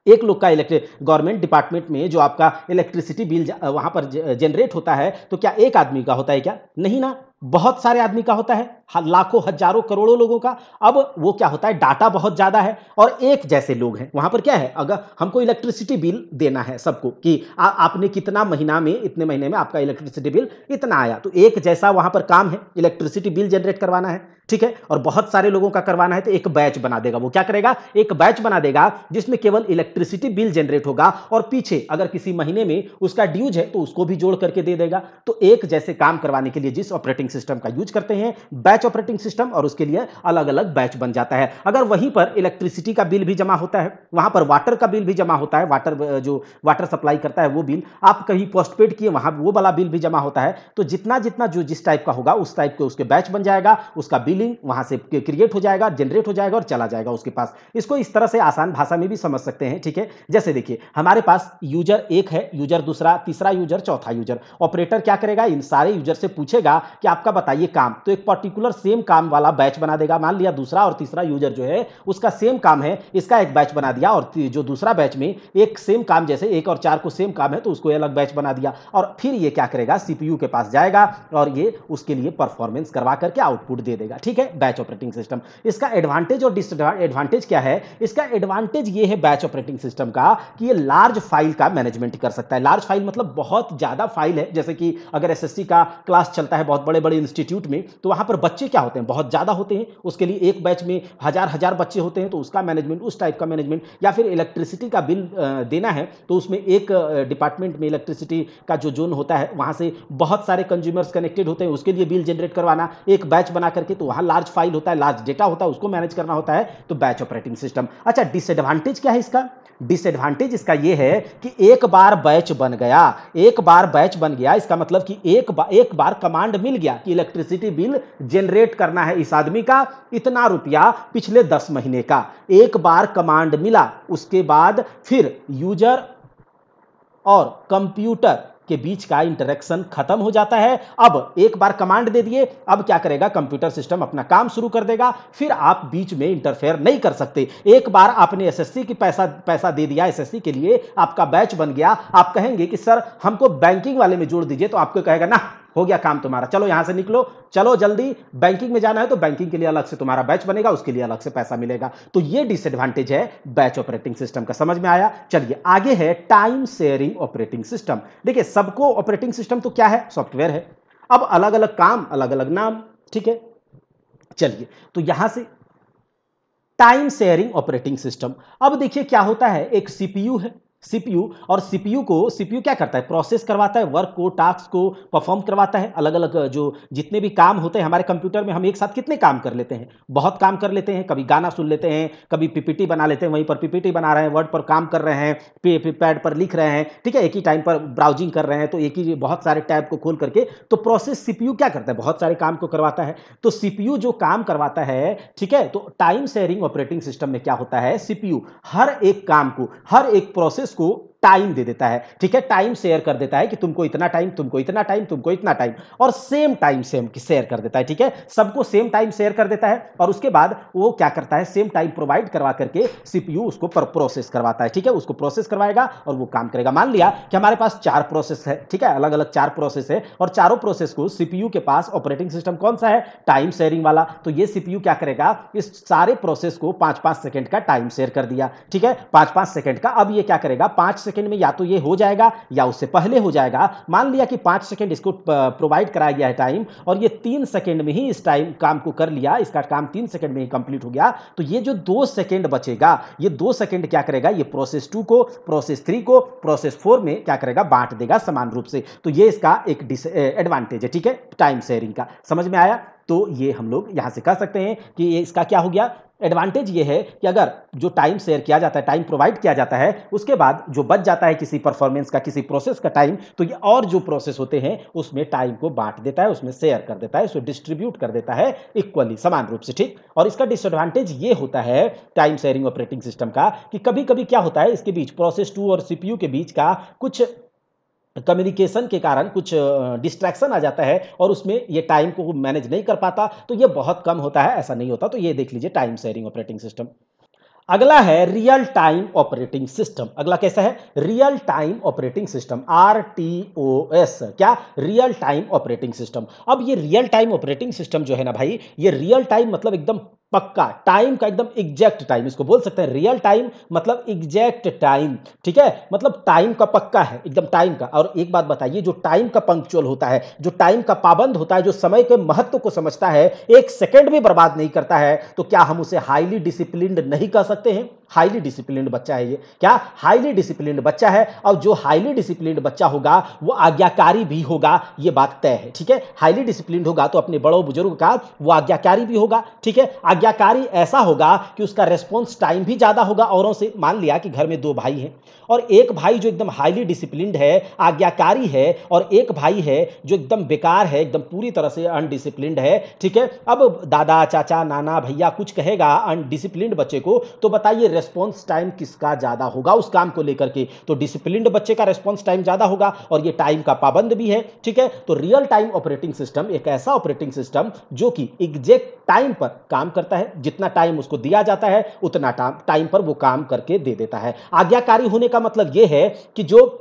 एक लोग का गवर्नमेंट डिपार्टमेंट में जो आपका इलेक्ट्रिसिटी बिल वहां पर जनरेट होता है, तो क्या एक आदमी का होता है क्या? नहीं ना, बहुत सारे आदमी का होता है, लाखों हजारों करोड़ों लोगों का। अब वो क्या होता है, डाटा बहुत ज्यादा है और एक जैसे लोग हैं वहां पर। क्या है, अगर हमको इलेक्ट्रिसिटी बिल देना है सबको कि आपने कितना महीना में, इतने महीने में आपका इलेक्ट्रिसिटी बिल इतना आया, तो एक जैसा वहां पर काम है, इलेक्ट्रिसिटी बिल जनरेट करवाना है। ठीक है, और बहुत सारे लोगों का करवाना है, तो एक बैच बना देगा। वो क्या करेगा, एक बैच बना देगा जिसमें केवल इलेक्ट्रिसिटी बिल जनरेट होगा और पीछे अगर किसी महीने में उसका ड्यूज है तो उसको भी जोड़ करके दे देगा। तो एक जैसे काम करवाने के लिए जिस ऑपरेटिंग सिस्टम का यूज करते हैं, बैच ऑपरेटिंग सिस्टम, और उसके लिए अलग अलग बैच बन जाता है। अगर वहीं पर इलेक्ट्रिसिटी का बिल भी जमा होता है, वहां पर वाटर का बिल भी जमा होता है, वाटर जो वाटर सप्लाई करता है वो बिल, आप कहीं पोस्टपेड किए वहां वो वाला बिल भी जमा होता है, तो जितना जितना जो जिस टाइप का होगा उस टाइप के उसके बैच बन जाएगा, उसका बिलिंग वहां से क्रिएट हो जाएगा, जनरेट हो जाएगा और चला जाएगा उसके पास। इसको इस तरह से आसान भाषा में भी समझ सकते हैं। ठीक है, जैसे देखिए हमारे पास यूजर एक है, यूजर दूसरा, तीसरा यूजर, चौथा यूजर। ऑपरेटर क्या करेगा, इन सारे यूजर से पूछेगा कि आपका बताइए काम, तो एक पर्टिकुलर सेम काम वाला बैच बना देगा। मान लिया दूसरा और तीसरा यूजर जो है उसका सेम काम है, इसका एक बैच बना दिया, और जो दूसरा बैच में एक सेम काम, जैसे 1 और 4 को सेम काम है तो उसको अलग बैच बना दिया। और फिर ये क्या करेगा, सीपीयू के पास जाएगा और ये उसके लिए परफॉर्मेंस करवा करके आउटपुट दे देगा। ठीक है, बैच ऑपरेटिंग सिस्टम। इसका एडवांटेज और डिसएडवांटेज क्या है? इसका एडवांटेज ये है बैच ऑपरेटिंग सिस्टम का कि ये लार्ज फाइल का मैनेजमेंट कर सकता है। लार्ज फाइल मतलब बहुत ज्यादा फाइल है, जैसे कि अगर एसएससी का क्लास चलता है बहुत बड़े बड़े इंस्टीट्यूट में, तो वहां पर बच्चे क्या होते हैं, बहुत ज्यादा होते हैं, उसके लिए एक बैच में हजार हजार बच्चे होते हैं, तो उसका मैनेजमेंट, उस टाइप का मैनेजमेंट। या फिर इलेक्ट्रिसिटी का बिल देना है, तो उसमें एक डिपार्टमेंट में इलेक्ट्रिसिटी का जो जोन होता है वहां से बहुत सारे कंज्यूमर्स कनेक्टेड होते हैं, उसके लिए बिल जनरेट करवाना, एक बैच बना करके, तो वहां लार्ज फाइल होता है, लार्ज डेटा होता है, उसको मैनेज करना होता है, तो बैच ऑपरेटिंग सिस्टम। अच्छा, डिसएडवांटेज क्या है इसका? डिसएडवांटेज इसका यह है कि एक बार बैच बन गया, एक बार बैच बन गया, इसका मतलब कि एक बार कमांड मिल गया कि इलेक्ट्रिसिटी बिल जनरेट करना है इस आदमी का इतना रुपया पिछले 10 महीने का। एक बार कमांड मिला, उसके बाद फिर यूजर और कंप्यूटर के बीच का इंटरेक्शन खत्म हो जाता है। अब एक बार कमांड दे दिए, अब क्या करेगा कंप्यूटर सिस्टम अपना काम शुरू कर देगा, फिर आप बीच में इंटरफेयर नहीं कर सकते। एक बार आपने एसएससी की पैसा दे दिया, एसएससी के लिए आपका बैच बन गया, आप कहेंगे कि सर हमको बैंकिंग वाले में जोड़ दीजिए, तो आपको कहेगा ना हो गया काम तुम्हारा, चलो यहां से निकलो, चलो जल्दी बैंकिंग में जाना है तो बैंकिंग के लिए अलग से तुम्हारा बैच बनेगा, उसके लिए अलग से पैसा मिलेगा। तो ये डिसएडवांटेज है बैच ऑपरेटिंग सिस्टम का। समझ में आया? चलिए आगे है टाइम शेयरिंग ऑपरेटिंग सिस्टम। देखिए सबको ऑपरेटिंग सिस्टम तो क्या है, सॉफ्टवेयर है। अब अलग अलग काम, अलग अलग नाम, ठीक है। चलिए तो यहां से टाइम शेयरिंग ऑपरेटिंग सिस्टम। अब देखिए क्या होता है, एक सीपीयू है, सीपीयू, और सीपीयू क्या करता है, प्रोसेस करवाता है, वर्क को, टास्क को परफॉर्म करवाता है। अलग अलग जो जितने भी काम होते हैं हमारे कंप्यूटर में, हम एक साथ कितने काम कर लेते हैं, बहुत काम कर लेते हैं। कभी गाना सुन लेते हैं, कभी पीपीटी बना लेते हैं, वहीं पर पीपीटी बना रहे हैं, वर्ड पर काम कर रहे हैं, पैड पर लिख रहे हैं, ठीक है, एक ही टाइम पर ब्राउजिंग कर रहे हैं, तो एक ही बहुत सारे टैब को खोल करके, तो प्रोसेस सीपीयू क्या करता है, बहुत सारे काम को करवाता है। तो सीपीयू जो काम करवाता है, ठीक है, तो टाइम शेयरिंग ऑपरेटिंग सिस्टम में क्या होता है, सीपीयू हर एक काम को, हर एक प्रोसेस को टाइम दे देता है, ठीक है, टाइम शेयर कर देता है कि तुमको इतना टाइम, तुमको इतना टाइम, तुमको इतना टाइम, और सेम टाइम सेम शेयर कर देता है, ठीक है, सबको सेम टाइम शेयर कर देता है। और उसके बाद वो क्या करता है, सेम टाइम प्रोवाइड करवा करके सीपीयू उसको प्रोसेस करवाता है, ठीक है, उसको प्रोसेस करवाएगा और वो काम करेगा। मान लिया कि हमारे पास 4 प्रोसेस है, ठीक है, अलग अलग 4 प्रोसेस है, और चारों प्रोसेस को सीपीयू के पास ऑपरेटिंग सिस्टम कौन सा है, टाइम शेयरिंग वाला। तो ये सीपीयू क्या करेगा, इस सारे प्रोसेस को 5-5 सेकंड का टाइम शेयर कर दिया, ठीक है, 5-5 सेकंड का। अब ये क्या करेगा, 5 सेकंड में या तो ये हो जाएगा या उससे पहले हो जाएगा। मान लिया कि 5 सेकंड इसको प्रोवाइड कराया गया है टाइम, और ये 3 सेकंड में ही इस टाइम काम को कर लिया, इसका काम 3 सेकंड में ही कंप्लीट हो गया। तो ये जो 2 सेकंड बचेगा, ये 2 सेकंड क्या करेगा, ये प्रोसेस 2 को, प्रोसेस 3 को, प्रोसेस 4 में क्या करेगा, बांट देगा समान रूप से। तो ये इसका एक एडवांटेज है, ठीक है, टाइम शेयरिंग का। समझ में आया? तो ये हम लोग यहां से कह सकते हैं कि ये इसका क्या हो गया, एडवांटेज ये है कि अगर जो टाइम शेयर किया जाता है, टाइम प्रोवाइड किया जाता है, उसके बाद जो बच जाता है किसी परफॉर्मेंस का, किसी प्रोसेस का टाइम, तो ये और जो प्रोसेस होते हैं उसमें टाइम को बांट देता है, उसमें शेयर कर देता है, उसको डिस्ट्रीब्यूट कर देता है इक्वली, समान रूप से, ठीक। और इसका डिसएडवांटेज ये होता है टाइम शेयरिंग ऑपरेटिंग सिस्टम का कि कभी कभी क्या होता है, इसके बीच प्रोसेस 2 और सीपीयू के बीच का कुछ कम्युनिकेशन के कारण कुछ डिस्ट्रैक्शन आ जाता है और उसमें ये टाइम को मैनेज नहीं कर पाता, तो ये बहुत कम होता है, ऐसा नहीं होता। तो ये देख लीजिए टाइम शेयरिंग ऑपरेटिंग सिस्टम। अगला है रियल टाइम ऑपरेटिंग सिस्टम। अगला कैसा है, real time operating system, RTOS। क्या, रियल टाइम ऑपरेटिंग सिस्टम। अब ये रियल टाइम ऑपरेटिंग सिस्टम जो है ना भाई, ये रियल टाइम मतलब एकदम पक्का टाइम का, एकदम एग्जैक्ट टाइम, इसको बोल सकते हैं रियल टाइम मतलब एग्जैक्ट टाइम, ठीक है, मतलब टाइम का पक्का है, एकदम टाइम का। और एक बात बताइए, जो टाइम का पंक्चुअल होता है, जो टाइम का पाबंद होता है, जो समय के महत्व को समझता है, एक सेकंड भी बर्बाद नहीं करता है, तो क्या हम उसे हाईली डिसिप्लिन्ड नहीं कह सकते हैं? हाईली डिसिप्लिन्ड बच्चा है ये, क्या हाईली डिसिप्लिन्ड बच्चा है। और जो हाईली डिसिप्लिन्ड बच्चा होगा वो आज्ञाकारी भी होगा, ये बात तय है, ठीक है। हाईली डिसिप्लिन्ड होगा तो अपने बड़ों बुजुर्ग का वो आज्ञाकारी भी होगा, ठीक है। आज्ञाकारी ऐसा होगा कि उसका रेस्पॉन्स टाइम भी ज्यादा होगा औरों से। मान लिया कि घर में 2 भाई हैं और एक भाई जो एकदम हाईली डिसिप्लिन्ड है, आज्ञाकारी है, और एक भाई है जो एकदम बेकार है, एकदम पूरी तरह से अनडिसिप्लिन्ड है, ठीक है। अब दादा, चाचा, नाना, भैया कुछ कहेगा अनडिसिप्लिन्ड बच्चे को, तो बताइए रेस्पॉन्स टाइम किसका ज्यादा होगा उस काम को लेकर के? तो डिसिप्लिन्ड बच्चे का रेस्पॉन्स टाइम ज्यादा होगा, और ये टाइम का पाबंद भी है, ठीक है। तो रियल टाइम ऑपरेटिंग सिस्टम एक ऐसा ऑपरेटिंग सिस्टम जो कि एग्जैक्ट टाइम पर काम करता है, जितना टाइम उसको दिया जाता है उतना टाइम पर वो काम करके दे देता है। आज्ञाकारी होने का मतलब यह है कि जो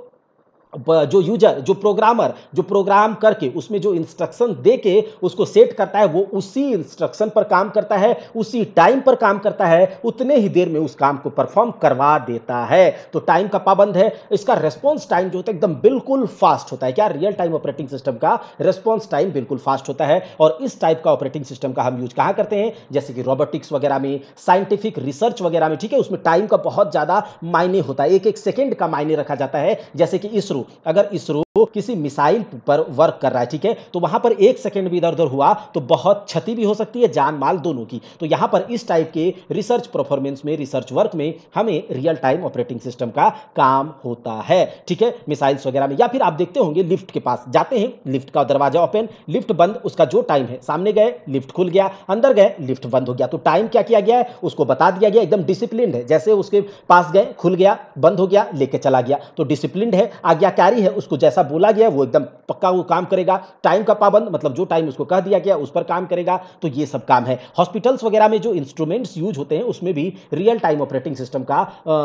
यूजर, जो प्रोग्रामर, जो प्रोग्राम करके उसमें जो इंस्ट्रक्शन दे के उसको सेट करता है, वो उसी इंस्ट्रक्शन पर काम करता है, उसी टाइम पर काम करता है, उतने ही देर में उस काम को परफॉर्म करवा देता है। तो टाइम का पाबंद है। इसका रेस्पॉन्स टाइम जो होता है एकदम बिल्कुल फास्ट होता है। क्या, रियल टाइम ऑपरेटिंग सिस्टम का रेस्पॉन्स टाइम बिल्कुल फास्ट होता है। और इस टाइप का ऑपरेटिंग सिस्टम का हम यूज कहां करते हैं, जैसे कि रोबोटिक्स वगैरह में, साइंटिफिक रिसर्च वगैरह में, ठीक है, उसमें टाइम का बहुत ज्यादा मायने होता है, एक एक सेकेंड का मायने रखा जाता है। जैसे कि इसरो, अगर इसरो किसी मिसाइल पर वर्क कर रहा है, ठीक है, तो वहां पर 1 सेकंड भी इधर उधर हुआ तो बहुत क्षति भी हो सकती है, जान माल दोनों की। तो यहां पर इस टाइप के रिसर्च परफॉर्मेंस में, रिसर्च वर्क में हमें रियल टाइम ऑपरेटिंग सिस्टम का काम होता है, ठीक है, मिसाइल्स वगैरह में। या फिर आप देखते होंगे लिफ्ट के पास जाते हैं, लिफ्ट का दरवाजा ओपन, लिफ्ट बंद, उसका जो टाइम है, सामने गए लिफ्ट खुल गया, अंदर गए लिफ्ट बंद हो गया। तो टाइम क्या किया गया है, उसको बता दिया गया, एकदम डिसिप्लिन है। जैसे उसके पास गए, खुल गया, बंद हो गया, लेके चला गया, तो डिसिप्लिन है, आज्ञाकारी है, उसको जैसा बोला गया वो एकदम पक्का वो काम करेगा, टाइम का पाबंद मतलब जो टाइम उसको कह दिया गया उस पर काम करेगा। तो ये सब काम है। हॉस्पिटल्स वगैरह में जो इंस्ट्रूमेंट्स यूज होते हैं उसमें भी रियल टाइम ऑपरेटिंग सिस्टम का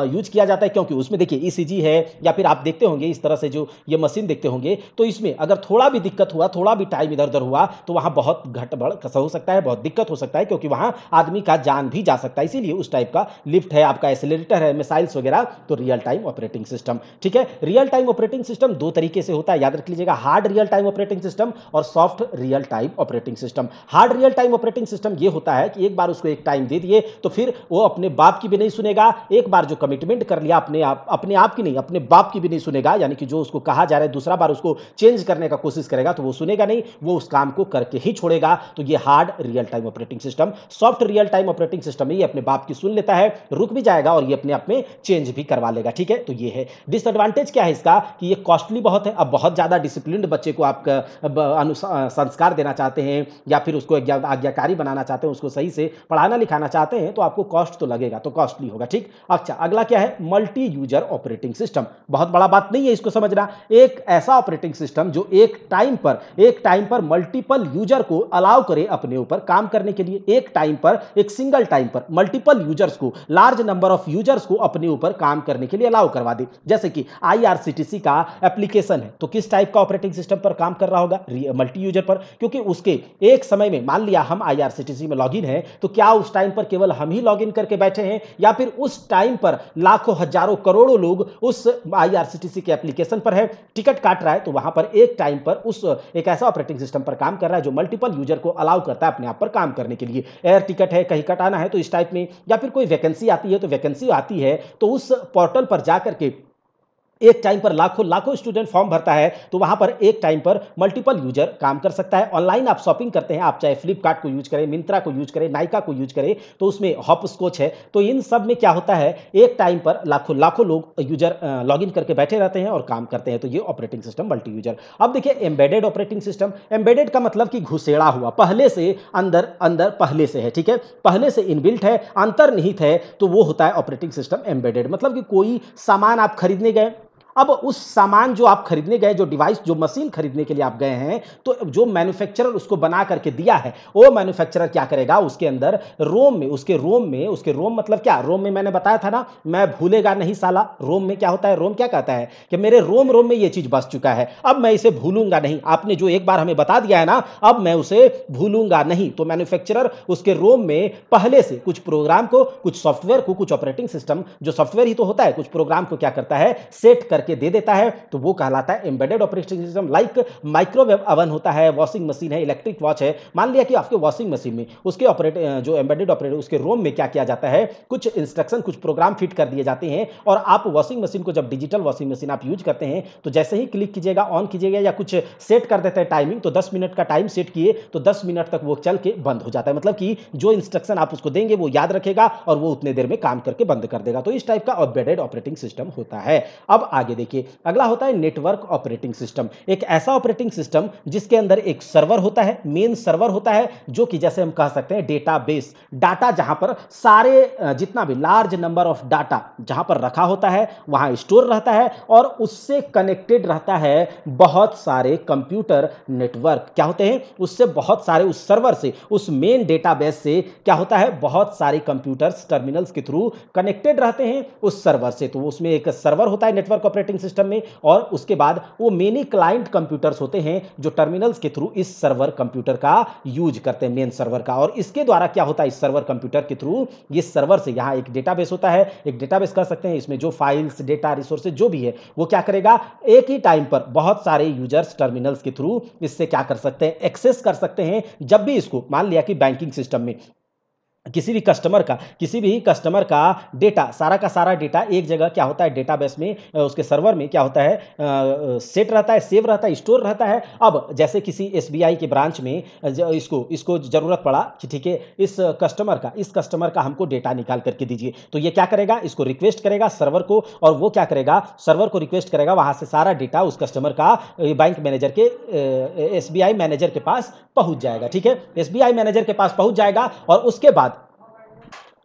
यूज किया जाता है, क्योंकि उसमें देखिए ईसीजी है या फिर आप देखते होंगे इस तरह से जो ये मशीन देखते होंगे, तो इसमें अगर थोड़ा भी दिक्कत हुआ, थोड़ा भी टाइम इधर उधर हुआ तो वहां बहुत गड़बड़ हो सकता है, बहुत दिक्कत हो सकता है, क्योंकि वहां आदमी का जान भी जा सकता है। इसीलिए उस टाइप का लिफ्ट है, आपका एक्सीलरेटर है, मिसाइल्स वगैरह, तो रियल टाइम ऑपरेटिंग सिस्टम। ठीक है, रियल टाइम ऑपरेटिंग सिस्टम दो तरीके से होता है, याद रख लीजिएगा, hard real time operating system और soft real time operating system. Hard real time operating system ये होता है कि एक बार उसको एक टाइम दे दिए तो फिर वो अपने बाप की भी नहीं सुनेगा, एक बार जो कमिटमेंट कर लिया अपने आप की नहीं, अपने बाप की भी नहीं सुनेगा, यानी कि जो उसको कहा जा रहा है दूसरा बार उसको चेंज करने का कोशिश करेगा तो वो सुनेगा नहीं, वो उस काम को करके ही छोड़ेगा। तो ये hard real time operating system. Soft real time operating system ये अपने बाप की सुन लेता है, रुक भी जाएगा और ये अपने आप में चेंज भी करवा लेगा। ठीक है, तो ये है। डिसएडवांटेज क्या है इसका कि ये कॉस्टली बहुत है। अब बहुत ज्यादा डिसिप्लिन्ड बच्चे को आप संस्कार देना चाहते हैं या फिर उसको आज्ञाकारी बनाना चाहते हैं, उसको सही से पढ़ाना लिखाना चाहते हैं, तो आपको कॉस्ट तो लगेगा, तो कॉस्टली होगा। ठीक, अच्छा अगला क्या है, मल्टी यूजर ऑपरेटिंग सिस्टम। बहुत बड़ा बात नहीं है इसको समझना, एक ऐसा ऑपरेटिंग सिस्टम जो एक टाइम पर मल्टीपल यूजर को अलाउ करे अपने ऊपर काम करने के लिए, एक टाइम पर, एक सिंगल टाइम पर मल्टीपल यूजर्स को, लार्ज नंबर ऑफ यूजर्स को अपने ऊपर काम करने के लिए अलाउ करवा दे। जैसे कि आईआरसीटीसी का एप्लीकेशन है, तो किस टाइप का ऑपरेटिंग सिस्टम पर काम कर रहा होगा, मल्टी यूजर पर, क्योंकि उसके एक समय में मान लिया हम आईआरसीटीसी में लॉगिन है, तो क्या उस टाइम पर केवल हम ही लॉगिन करके बैठे हैं या फिर उस टाइम पर लाखों हजारों करोड़ों लोग उस आईआरसीटीसी के एप्लीकेशन पर है, टिकट काट रहा है, तो वहां पर एक टाइम पर उस एक ऐसा ऑपरेटिंग सिस्टम पर काम कर रहा है जो मल्टीपल यूजर को अलाउ करता है अपने आप पर काम करने के लिए। एयर टिकट है, कहीं कटाना है तो इस टाइप में, या फिर कोई वैकेंसी आती है तो वैकेंसी आती है तो उस पोर्टल पर जाकर के एक टाइम पर लाखों स्टूडेंट फॉर्म भरता है, तो वहां पर एक टाइम पर मल्टीपल यूजर काम कर सकता है। ऑनलाइन आप शॉपिंग करते हैं, आप चाहे फ्लिपकार्ट को यूज करें, मिंत्रा को यूज करें, नाइका को यूज करें, तो उसमें हॉप स्कॉच है, तो इन सब में क्या होता है, एक टाइम पर लाखों लोग यूजर लॉगिन करके बैठे रहते हैं और काम करते हैं, तो ये ऑपरेटिंग सिस्टम मल्टी यूजर। अब देखिए एम्बेडेड ऑपरेटिंग सिस्टम। एम्बेडेड का मतलब कि घुसेड़ा हुआ, पहले से अंदर पहले से है, ठीक है, पहले से इनबिल्ट है, अंतर्निहित है, तो वो होता है ऑपरेटिंग सिस्टम एम्बेडेड। मतलब कि कोई सामान आप खरीदने गए, अब उस सामान जो आप खरीदने गए, जो डिवाइस, जो मशीन खरीदने के लिए आप गए हैं, तो जो मैन्युफैक्चरर उसको बना करके दिया है, वो मैन्युफैक्चरर क्या करेगा, उसके अंदर रोम में, उसके रोम मतलब क्या, रोम में मैंने बताया था ना, मैं भूलेगा नहीं साला। रोम में क्या होता है, रोम क्या कहता है कि मेरे रोम में ये चीज बस चुका है, अब मैं इसे भूलूंगा नहीं, आपने जो एक बार हमें बता दिया है ना, अब मैं उसे भूलूंगा नहीं। तो मैन्युफैक्चरर उसके रोम में पहले से कुछ प्रोग्राम को, कुछ सॉफ्टवेयर को, कुछ ऑपरेटिंग सिस्टम, जो सॉफ्टवेयर ही तो होता है, कुछ प्रोग्राम को क्या करता है, सेट करके दे देता है, तो वो कहलाता है embedded operating system. Like microwave oven होता है, वॉशिंग मशीन है, इलेक्ट्रिक वॉच है। मान लिया कि आपके वॉशिंग मशीन में उसके जो एम्बेडेड ऑपरेटर, उसके रोम में क्या किया जाता है, कुछ इंस्ट्रक्शन, कुछ प्रोग्राम फिट कर दिए जाते हैं, और आप वॉशिंग मशीन को, जब डिजिटल वॉशिंग मशीन आप यूज करते हैं, तो जैसे ही क्लिक कीजिएगा, ऑन कीजिएगा या कुछ सेट कर देते हैं टाइमिंग, तो 10 मिनट का टाइम सेट किए तो 10 मिनट तक वो चल के बंद हो जाता है। मतलब कि जो इंस्ट्रक्शन आप उसको देंगे वो याद रखेगा और वो उतने देर में काम करके बंद कर देगा। तो इस टाइप का एम्बेडेड ऑपरेटिंग सिस्टम होता है। अब आगे देखिए, अगला होता है नेटवर्क ऑपरेटिंग सिस्टम। एक ऐसा ऑपरेटिंग सिस्टम जिसके अंदर एक सर्वर होता है, मेन सर्वर होता है, जो कि जैसे हम कह सकते हैं डेटाबेस, डाटा जहां पर सारे जितना भी लार्ज नंबर ऑफ डाटा जहां पर रखा होता है वहां स्टोर रहता है, और उससे कनेक्टेड रहता है बहुत सारे कंप्यूटर नेटवर्क। क्या होते हैं, उससे बहुत सारे, उस सर्वर से, उस मेन डेटाबेस से क्या होता है, बहुत सारे कंप्यूटर्स टर्मिनल्स के थ्रू कनेक्टेड रहते हैं उस सर्वर से। तो उसमें एक सर्वर होता है नेटवर्क ऑपरेटिंग सिस्टम में, और उसके बाद वो मेनी क्लाइंट कंप्यूटर्स होते हैं जो टर्मिनल्स के थ्रू इस सर्वर कंप्यूटर का यूज करते हैं, मेन सर्वर का। और इसके द्वारा क्या होता है, इस सर्वर कंप्यूटर के थ्रू, इस सर्वर से यहां एक डेटाबेस होता है, एक डेटाबेस कह सकते हैं, इसमें जो फाइल्स, डेटा, रिसोर्सेज जो भी है, वो क्या करेगा, एक ही टाइम पर बहुत सारे यूजर्स टर्मिनल्स के थ्रू इससे क्या कर सकते हैं, एक्सेस कर सकते हैं। जब भी इसको, मान लिया कि बैंकिंग सिस्टम में किसी भी कस्टमर का डेटा, सारा का सारा डेटा एक जगह क्या होता है, डेटाबेस में, उसके सर्वर में क्या होता है, सेट रहता है, सेव रहता है, स्टोर रहता है। अब जैसे किसी एसबीआई के ब्रांच में इसको जरूरत पड़ा कि ठीक है, इस कस्टमर का हमको डेटा निकाल करके दीजिए, तो ये क्या करेगा, इसको रिक्वेस्ट करेगा सर्वर को, और वो क्या करेगा, सर्वर को रिक्वेस्ट करेगा, वहां से सारा डेटा उस कस्टमर का बैंक मैनेजर के, एसबीआई मैनेजर के पास पहुंच जाएगा। ठीक है, एसबीआई मैनेजर के पास पहुंच जाएगा, और उसके बाद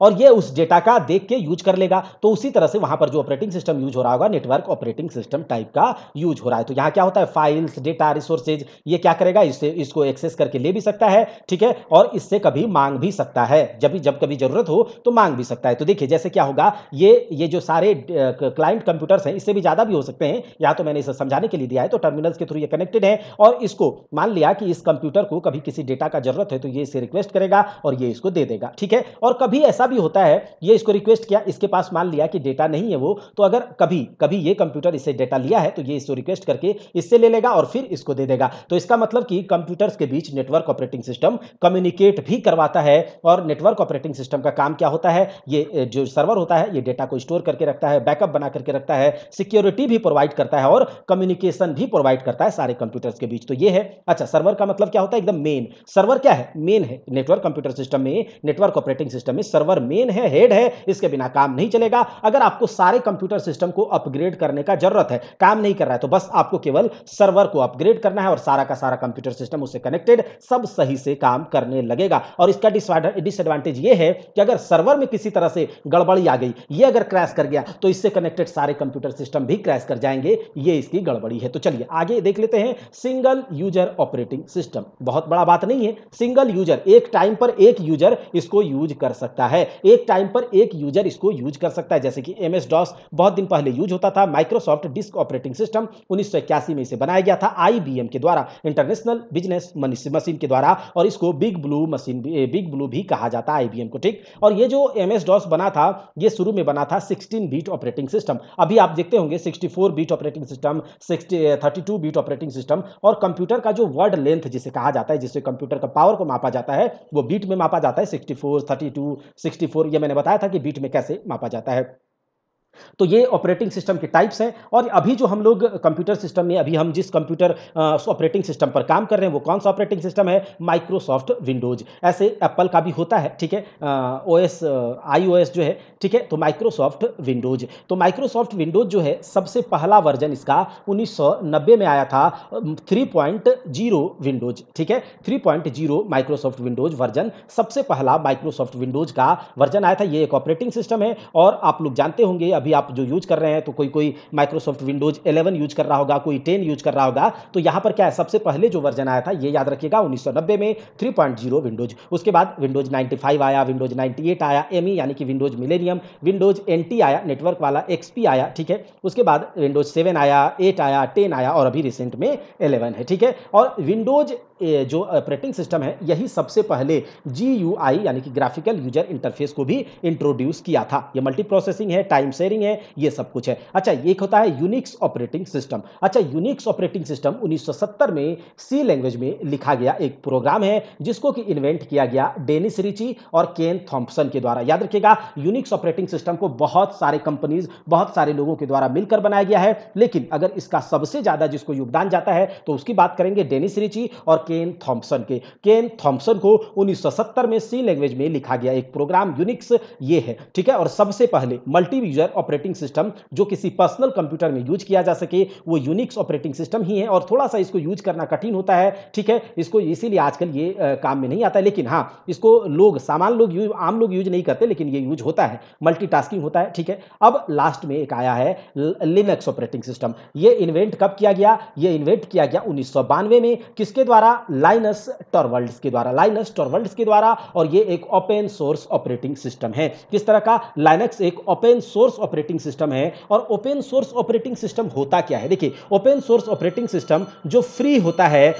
और ये उस डेटा का देख के यूज कर लेगा। तो उसी तरह से वहां पर जो ऑपरेटिंग सिस्टम यूज हो रहा होगा नेटवर्क ऑपरेटिंग सिस्टम टाइप का यूज हो रहा है। तो यहां क्या होता है, फाइल्स, डेटा, रिसोर्सेज, ये क्या करेगा, इसको एक्सेस करके ले भी सकता है, ठीक है, और इससे कभी मांग भी सकता है, जब कभी जरूरत हो तो मांग भी सकता है। तो देखिए जैसे क्या होगा, ये जो सारे क्लाइंट कंप्यूटर्स हैं, इससे भी ज्यादा भी हो सकते हैं, या तो मैंने इसे समझाने के लिए दिया है, तो टर्मिनल्स के थ्रू ये कनेक्टेड है, और इसको मान लिया कि इस कंप्यूटर को कभी किसी डेटा का जरूरत है तो ये इसे रिक्वेस्ट करेगा और ये इसको दे देगा, ठीक है। और कभी ऐसा भी होता है, ये इसको रिक्वेस्ट किया, इसके पास मान लिया कि डेटा नहीं है वो, तो अगर कभी कभी ये कंप्यूटर इससे डेटा लिया है तो ये इसको रिक्वेस्ट करके इससे ले लेगा और फिर इसको दे देगा। तो इसका मतलब कि कंप्यूटर्स के बीच नेटवर्क ऑपरेटिंग सिस्टम कम्युनिकेट भी करवाता है। और नेटवर्क ऑपरेटिंग सिस्टम का काम क्या होता है, ये जो सर्वर होता है ये डेटा को स्टोर करके रखता है, बैकअप बना करके रखता है, सिक्योरिटी भी प्रोवाइड करता है और कम्युनिकेशन भी प्रोवाइड करता है सारे कंप्यूटर्स के बीच। तो ये है। अच्छा, सर्वर का मतलब क्या होता है, एकदम मेन। सर्वर क्या है, मेन है। नेटवर्क कंप्यूटर सिस्टम में, नेटवर्क ऑपरेटिंग सिस्टम में सर्वर मेन है, हेड है, इसके बिना काम नहीं चलेगा। अगर आपको सारे कंप्यूटर सिस्टम को अपग्रेड करने का जरूरत है, काम नहीं कर रहा है, तो बस आपको केवल सर्वर को अपग्रेड करना है और सारा का सारा कंप्यूटर सिस्टम उससे कनेक्टेड, सब सही से काम करने लगेगा। और इसका डिसएडवांटेज ये है कि अगर सर्वर में किसी तरह से गड़बड़ी आ गई, ये अगर क्रैश कर गया, तो इससे कनेक्टेड सारे कंप्यूटर सिस्टम भी क्रैश कर जाएंगे। ये इसकी गड़बड़ी है। तो चलिए आगे देख लेते हैं। सिंगल यूजर ऑपरेटिंग सिस्टम, बहुत बड़ा बात नहीं है। सिंगल यूजर, एक टाइम पर एक यूजर इसको यूज कर सकता है, एक टाइम पर एक यूजर इसको यूज कर सकता है। जैसे कि MS DOS बहुत दिन पहले यूज होता था। माइक्रोसॉफ्ट डिस्क ऑपरेटिंग सिस्टम 1981 में इसे बनाया गया था IBM के द्वारा, इंटरनेशनल बिजनेस मशीन के द्वारा, और इसको बिग ब्लू भी कहा जाता है IBM को, ठीक। और ये जो MS DOS बना था, ये शुरू में बना था 16 बीट ऑपरेटिंग सिस्टम। अभी आप देखते होंगे 64 bit operating system, 32 bit operating system. और कंप्यूटर का जो वर्ड लेंथ जिसे कहा जाता है, जिससे कंप्यूटर का पावर को मापा जाता है, वो बीट में मापा जाता है। 64, 32, 64, ये मैंने बताया था कि बीट में कैसे मापा जाता है। तो ये ऑपरेटिंग सिस्टम के टाइप्स हैं। और अभी जो हम लोग कंप्यूटर सिस्टम में, अभी हम जिस कंप्यूटर ऑपरेटिंग सिस्टम पर काम कर रहे हैं, वो कौन सा ऑपरेटिंग सिस्टम है, माइक्रोसॉफ्ट विंडोज। ऐसे एप्पल का भी होता है, ठीक है, OS iOS जो है, ठीक है। तो माइक्रोसॉफ्ट विंडोज, तो माइक्रोसॉफ्ट विंडोज जो है, सबसे पहला वर्जन इसका 1990 में आया था, 3.0 विंडोज, ठीक है। 3.0 माइक्रोसॉफ्ट विंडोज वर्जन, सबसे पहला माइक्रोसॉफ्ट विंडोज का वर्जन आया था। ये एक ऑपरेटिंग सिस्टम है। और आप लोग जानते होंगे, अभी आप जो यूज कर रहे हैं, तो कोई माइक्रोसॉफ्ट विंडोज 11 यूज कर रहा होगा, कोई 10 यूज कर रहा होगा। तो यहां पर क्या है, सबसे पहले जो वर्जन आया था, ये याद रखिएगा, 1990 में 3.0 विंडोज। उसके बाद विंडोज 95 आया, विंडोज 98 आया, ME यानी कि विंडोज मिलेनियम, विंडोज NT आया, नेटवर्क वाला, XP आया, ठीक है। उसके बाद विंडोज 7 आया, 8 आया, 10 आया, और अभी रिसेंट में 11 है, ठीक है। और विंडोज जो ऑपरेटिंग सिस्टम है, यही सबसे पहले GUI यानी कि ग्राफिकल यूजर इंटरफेस को भी इंट्रोड्यूस किया था। ये मल्टी प्रोसेसिंग है, टाइम शेयरिंग है, ये सब कुछ है। अच्छा, एक होता है यूनिक्स ऑपरेटिंग सिस्टम। अच्छा, यूनिक्स ऑपरेटिंग सिस्टम 1970 में C लैंग्वेज में लिखा गया एक प्रोग्राम है, जिसको कि इन्वेंट किया गया डेनिस रिची और केन थॉम्पसन के द्वारा। याद रखिएगा, यूनिक्स ऑपरेटिंग सिस्टम को बहुत सारे कंपनीज, बहुत सारे लोगों के द्वारा मिलकर बनाया गया है, लेकिन अगर इसका सबसे ज्यादा जिसको योगदान जाता है, तो उसकी बात करेंगे डेनिस रिची और केन थॉम्पसन के। केन थॉम्पसन को 1970 में C लैंग्वेज में लिखा गया एक प्रोग्राम यूनिक्स ये है, ठीक है। और सबसे पहले मल्टी यूजर ऑपरेटिंग सिस्टम जो किसी पर्सनल कंप्यूटर में यूज किया जा सके, वो यूनिक्स ऑपरेटिंग सिस्टम ही है। और थोड़ा सा इसको यूज करना कठिन होता है, ठीक है, इसको इसीलिए आजकल ये काम में नहीं आता है। लेकिन हाँ, इसको लोग, सामान्य लोग, आम लोग यूज नहीं करते, लेकिन ये यूज होता है, मल्टीटास्किंग होता है, ठीक है। अब लास्ट में एक आया है लिनक्स ऑपरेटिंग सिस्टम। ये इन्वेंट कब किया गया, ये इन्वेंट किया गया 1992 में। किसके द्वारा, लाइनस टॉरवल्ड्स के द्वारा, लाइनस टॉरवल्ड्स के द्वारा। और ये एक ओपन सोर्स ऑपरेटिंग सिस्टम है। किस तरह का, लाइनक्स एक ओपन सोर्स ऑपरेटिंग सिस्टम है। और ओपन सोर्स ऑपरेटिंग सिस्टम होता क्या है, देखिए, ओपन सोर्स ऑपरेटिंग सिस्टम जो फ्री होता है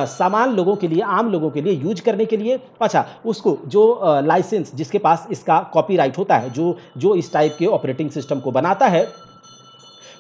सामान्य लोगों के लिए, आम लोगों के लिए यूज करने के लिए। अच्छा, उसको जो लाइसेंस, जिसके पास इसका कॉपीराइट होता है, जो इस टाइप के ऑपरेटिंग सिस्टम को बनाता है,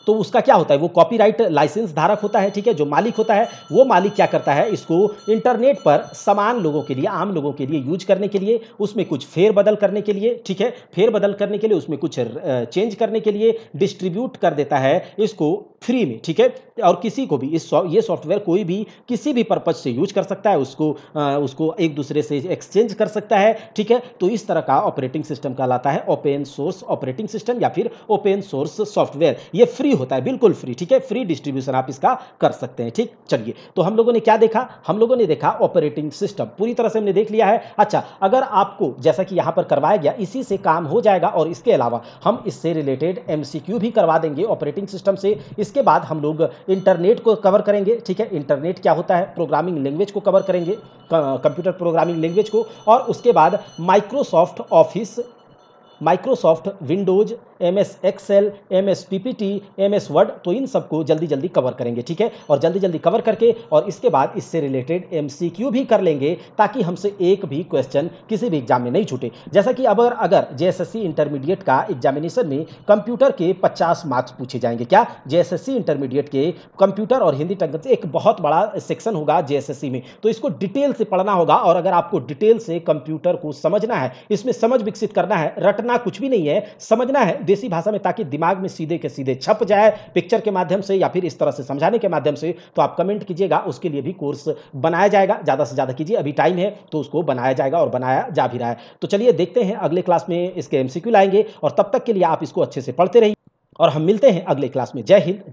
तो उसका क्या होता है, वो कॉपीराइट लाइसेंस धारक होता है, ठीक है। जो मालिक होता है, वो मालिक क्या करता है, इसको इंटरनेट पर समान लोगों के लिए, आम लोगों के लिए यूज करने के लिए, उसमें कुछ फेरबदल करने के लिए, ठीक है, फेरबदल करने के लिए, उसमें कुछ चेंज करने के लिए डिस्ट्रीब्यूट कर देता है इसको फ्री में, ठीक है। और किसी को भी ये सॉफ्टवेयर कोई भी किसी भी पर्पज से यूज कर सकता है, उसको एक दूसरे से एक्सचेंज कर सकता है, ठीक है। तो इस तरह का ऑपरेटिंग सिस्टम कहलाता है ओपन सोर्स ऑपरेटिंग सिस्टम या फिर ओपन सोर्स सॉफ्टवेयर। ये फ्री होता है, बिल्कुल फ्री, ठीक है। फ्री डिस्ट्रीब्यूशन आप इसका कर सकते हैं, ठीक। चलिए, तो हम लोगों ने क्या देखा? हम लोगों ने देखा ऑपरेटिंग सिस्टम पूरी तरह से हमने देख लिया है। अच्छा, अगर आपको जैसा कि यहां पर करवाया गया इसी से काम हो जाएगा और इसके अलावा हम इससे रिलेटेड एमसीक्यू भी करवा देंगे ऑपरेटिंग सिस्टम से। इसके बाद हम लोग इंटरनेट को कवर करेंगे, ठीक है। इंटरनेट क्या होता है, प्रोग्रामिंग लैंग्वेज को कवर करेंगे, कंप्यूटर प्रोग्रामिंग लैंग्वेज को। और उसके बाद Microsoft Office, Microsoft Windows, MS Excel, MS PPT, MS Word, तो इन सबको जल्दी जल्दी कवर करेंगे, ठीक है। और जल्दी जल्दी कवर करके और इसके बाद इससे रिलेटेड एमसीक्यू भी कर लेंगे, ताकि हमसे एक भी क्वेश्चन किसी भी एग्जाम में नहीं छूटे। जैसा कि अगर जेएसएससी इंटरमीडिएट का एग्जामिनेशन में कंप्यूटर के 50 मार्क्स पूछे जाएंगे, क्या जेएसएससी इंटरमीडिएट के कंप्यूटर और हिंदी टंग से एक बहुत बड़ा सेक्शन होगा जेएसएससी में, तो इसको डिटेल से पढ़ना होगा। और अगर आपको डिटेल से कंप्यूटर को समझना है, इसमें समझ विकसित करना है, रटना कुछ भी नहीं है, समझना है देसी भाषा में, ताकि दिमाग में सीधे के सीधे छप जाए पिक्चर के माध्यम से या फिर इस तरह से समझाने के माध्यम से, तो आप कमेंट कीजिएगा, उसके लिए भी कोर्स बनाया जाएगा। ज्यादा से ज्यादा कीजिए, अभी टाइम है तो उसको बनाया जाएगा और बनाया जा भी रहा है। तो चलिए देखते हैं, अगले क्लास में इसके एमसीक्यू लाएंगे और तब तक के लिए आप इसको अच्छे से पढ़ते रहिए और हम मिलते हैं अगले क्लास में। जय हिंद।